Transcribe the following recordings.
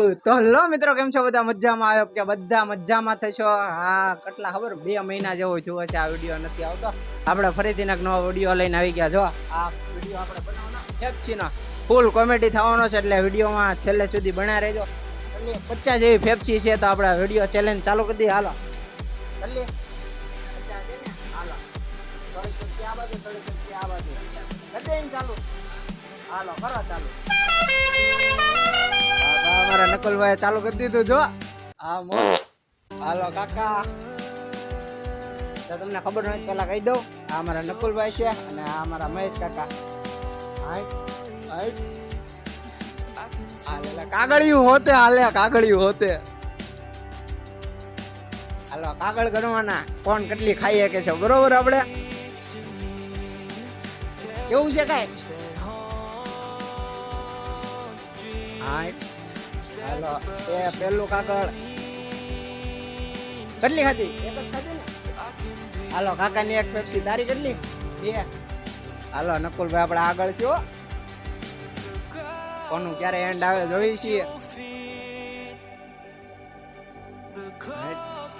તો હેલો મિત્રો, કેમ છો? બધા મજામાં? આવ્યો કે બધા મજામાં થશો? હા, કેટલા ખબર 2 મહિના જેવો થયો છે આ વિડીયો નથી આવતો. આપણે ફરીથી એક નવો વિડીયો લઈને આવી ગયા. જો આ વિડીયો આપણે બનાવવાનો ફેપ્સીનો ફૂલ કોમેડી થવાનો છે, એટલે વિડીયોમાં છેલ્લે સુધી બન્યા રહેજો. એટલે 50 જેવી ફેપ્સી છે, તો આપણે વિડીયો ચેલેન્જ ચાલુ કરી દઈએ. હાલો જલ્દી 50 છે ને, હાલો થોડી કુર્સી આ બાજુ, થોડી કુર્સી આ બાજુ કરી ચાલુ. હાલો કરો ચાલુ. અમારા નકુલભાઈ ચાલુ કરી દીધું. જો હા હાલો કાકા, તો તમને ખબર નથી પેલા કહી દઉં, આ અમારા નકુલભાઈ છે અને આ અમારા મહેશ કાકા. કાગળિયું હોતે હાલે, કાગળિયું હોતે. હાલો કાગળ ગણવાના, કોણ કેટલી ખાઈ શકે છે, બરોબર? આપણે કેવું છે કઈ? હાલો એ પેલું કાગળ કેટલી ખાધી? એક જ ખાધી ને. હાલો કાકાની એક પેપ્સી, તારી કેટલી? 2. હાલો નકુલભાઈ આપણે આગળ છે. કોનું ક્યારે એન્ડ આવે જોઈ છીએ.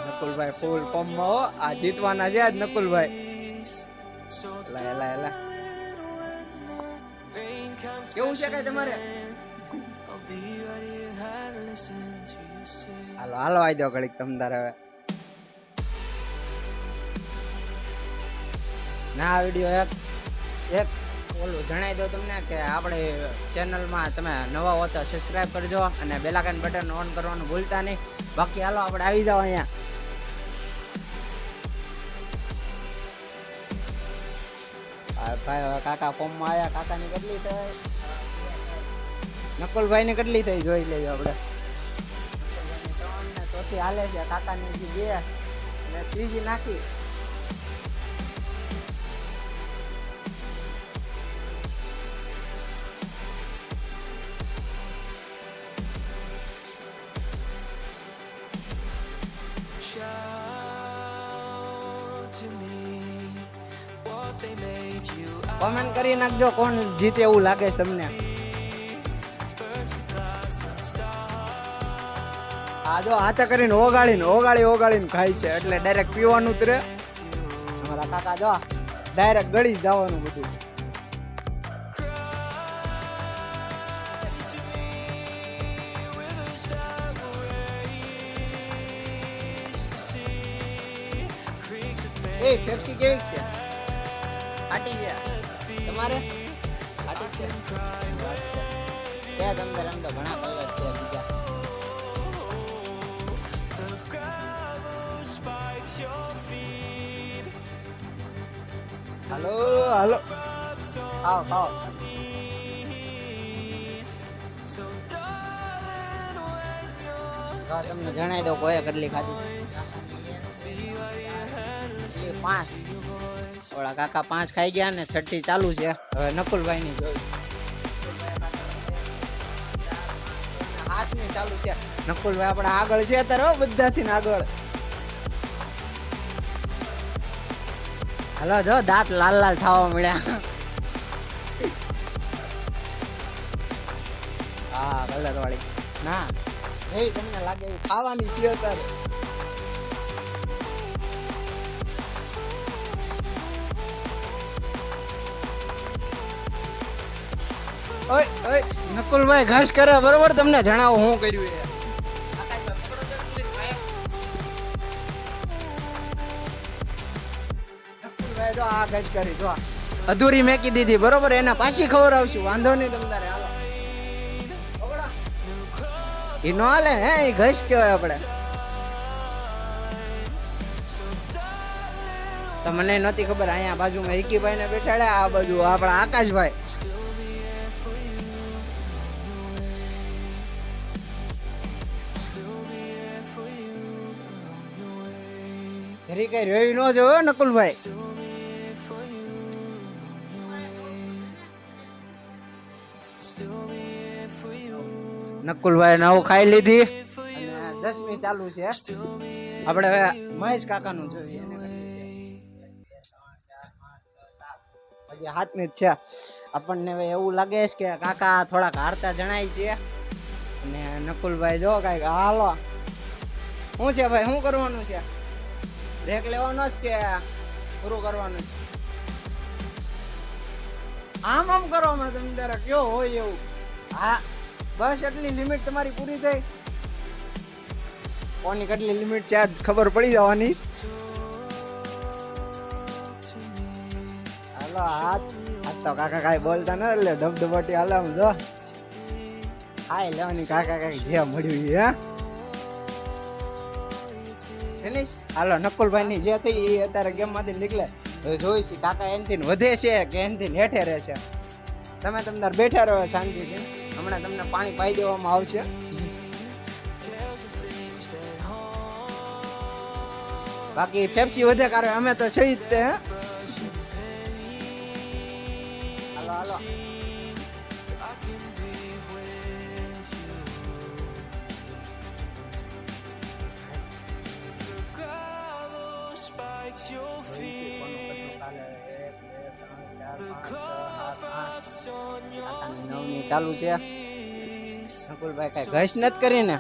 નકુલભાઈ ફૂલ પંપમાં હો, આ જીતવાના છે આજ નકુલભાઈ. એલા કેવું છે કઈ તમારે? હાલો હાલો આવી દો ઘડીક તમ તારે. હવે ના વિડીયો એક ઓલું જણાવી દો તમને કે આપણે ચેનલમાં તમે નવા હો તો સબસ્ક્રાઇબ કરજો અને બેલ આઇકન બટન ઓન કરવાનું ભૂલતા નહીં. બાકી હાલો આપણે આવી જાવ અહીંયા. ભાઈ કાકા ફોર્મમાં આવ્યા. કાકાની કેટલી થઈ? નકુલભાઈ ની કેટલી થઈ જોઈ લેજો આપણે. ચોથી હાલે છે, કાકાની હજી 2 અને ત્રીજી નાખી. કોમેન્ટ કરી નાખજો કોણ જીતે એવું લાગે છે તમને. આ જો હાથે કરીને ઓગાળીને ખાય છે, એટલે ડાયરેક્ટ પીવાનું જ રે. અમારા કાકા જો ડાયરેક્ટ ગળી જવાનું બધું. એ પેપ્સી કેવી છે? આટી છે તમારે? આટી છે. તમને રમતો ઘણા કલર છે બીજા. હાલો હાલો આવો તમને જણાવી દો કોઈ કેટલી ખાધી. 5. ઓલા કાકા 5 ખાઈ ગયા ને 6ઠી ચાલુ છે. હવે નકુલભાઈ ની જોઈ હાથની ચાલુ છે. નકુલભાઈ આપડા આગળ છે અત્યારે, બધાથી આગળ. હાલો જો દાંત લાલ થવા મળ્યા. હા કલર વાળી ના એવી તમને લાગે એવી ખાવાની છે અત્યારે. ઓય નકુલભાઈ ઘાસ કરે, બરોબર? તમને જણાવો હું કર્યું એ. નકુલભાઈ જો આ ઘાસ કરી, જો અધૂરી મેકી દીધી, બરોબર? એને પાછી ખબર આવશું, વાંધો નહીં તમારે. હાલો ઈ નો હાલે હે, એ ઘાસ કહેવાય આપણે. તો મને નહોતી ખબર. અહીંયા બાજુમાં હિકીભાઈ ને બેઠાડ્યા, આ બાજુ આપણા આકાશભાઈ. જરી કઈ રેવી નો જોયો નકુલભાઈ. નકુલભાઈ નવું ખાઈ લીધી અને 10મી ચાલુ છે. આપણે હવે મહેશ કાકા નું જોઈએ. હજી 7મી જ છે. આપણને હવે એવું લાગે છે કે કાકા થોડાક હારતા જણાય છે. અને નકુલભાઈ જો કઈક હાલો શું છે ભાઈ, શું કરવાનું છે? બ્રેક લેવાનો જ કે પૂરું કરવાનું છે? આમ આમ કરો મેં તમે તારે કયો હોય એવું. હા બસ એટલી લિમિટ તમારી પૂરી થઈ. કોની કેટલી લિમિટ છે ખબર પડી જવાની. હાલો હાથ તો કાકા કાંઈ બોલતા ન એટલે ડબડબાટી હાલે આમ જો આય લેવાની કાકા કાંઈ જે મળ્યું હે ફિનિશ. હાલો નકુલભાઈ ની જે થઈ એ અત્યારે ગેમ માંથી નીકળે હવે જોઈશી કાકા એનથી વધે છે કે એનથી હેઠે રહે છે. તમે તમારે બેઠા રહો શાંતિથી, હમણાં તમને પાણી પાઈ દેવામાં આવશે. બાકી ફેફસી વધે કારણ અમે તો છે જ તે. હાલો હાલો ચાલુ છે. નકુલભાઈ કઈ ઘસ નથી કરીને.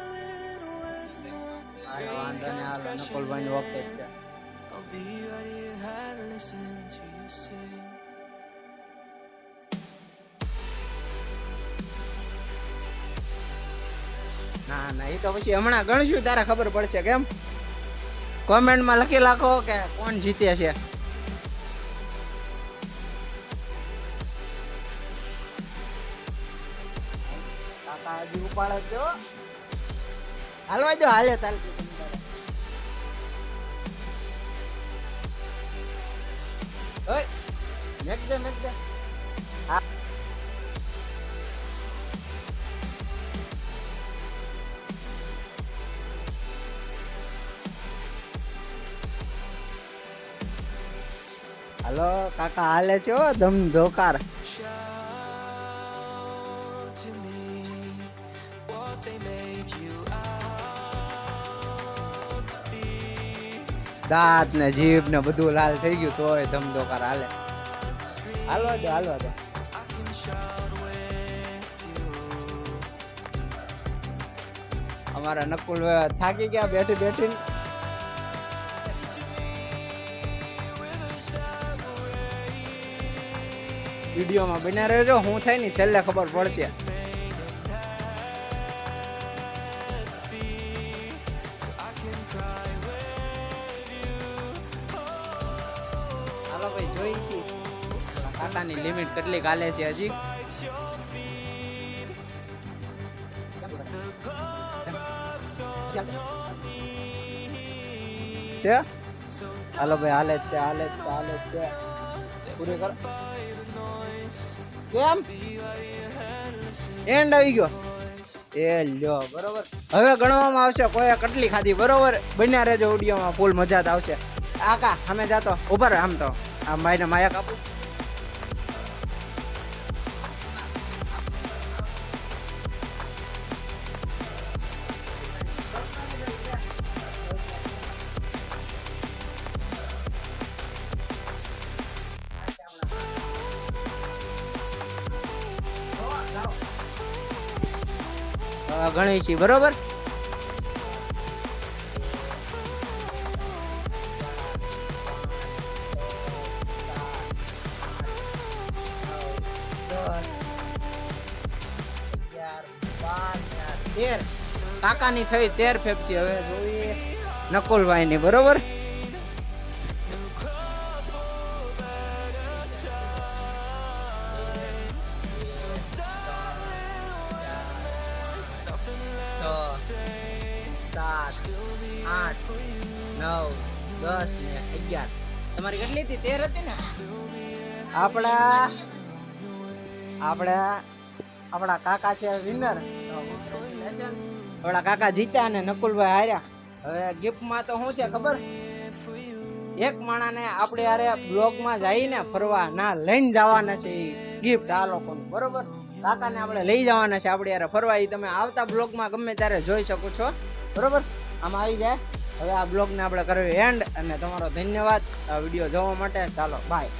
વાંધો ને હાલો નકુલભાઈ નું ઓકે છે. ના ના એ તો પછી હમણાં ગણશું તારે ખબર પડશે. કેમ કોમેન્ટમાં લખી નાખો કે કોણ જીતે છે. કાકા હજી ઉપાડે જો હાલવા દો હાલે તાલકી તમે તારે. ઓય મેક દે હા હાલો કાકા હાલે છે ધમ ધોકાર. દાંત ને જીભ ને બધું લાલ થઈ ગયું તોય ધમધોકાર હાલે. હાલવા દો અમારા નકુલ થાકી ગયા બેઠી. વિડીયોમાં બન્યા રહેજો, હું થાય ને છેલ્લે ખબર પડશે. હાલો ભાઈ જોઈ છી કાકાની લિમિટ કેટલી કાલે છે હજી. છે હાલો ભાઈ હાલે છે પૂરી કરો. કેમ એન્ડ આવી ગયો એ લ્યો બરોબર. હવે ગણવામાં આવશે કોઈ કેટલી ખાધી બરોબર. બન્યા રહેજો વિડીયોમાં ફૂલ મજા આવશે. આકા અમે જાતો ઉપર આમ તો આમ ભાઈને માયા કાપું. ગણી છી બરોબર. કાકાની થઈ 13 ફેફસી. હવે જોઈએ નકુલભાઈ ની બરોબર. તમારી કેટલી હતી? 13 હતી ને. આપણા કાકા છે વિનર. આપણા કાકા જીત્યા અને નકુલભાઈ હાર્યા. હવે ગિફ્ટમાં તો શું છે ખબર? એક માણાને આપણે યારે બ્લોગમાં જઈને ફરવા ના લઈને જવાના છે એ ગિફ્ટ આ લોકોનું બરોબર. કાકાને આપણે લઈ જવાના છે આપણે યારે ફરવા. એ તમે આવતા બ્લોગમાં ગમે ત્યારે જોઈ શકો છો બરોબર. આમાં આવી જાય. હવે આ બ્લોગને આપણે કરવી એન્ડ અને તમારો ધન્યવાદ આ વિડીયો જોવા માટે. ચાલો બાય.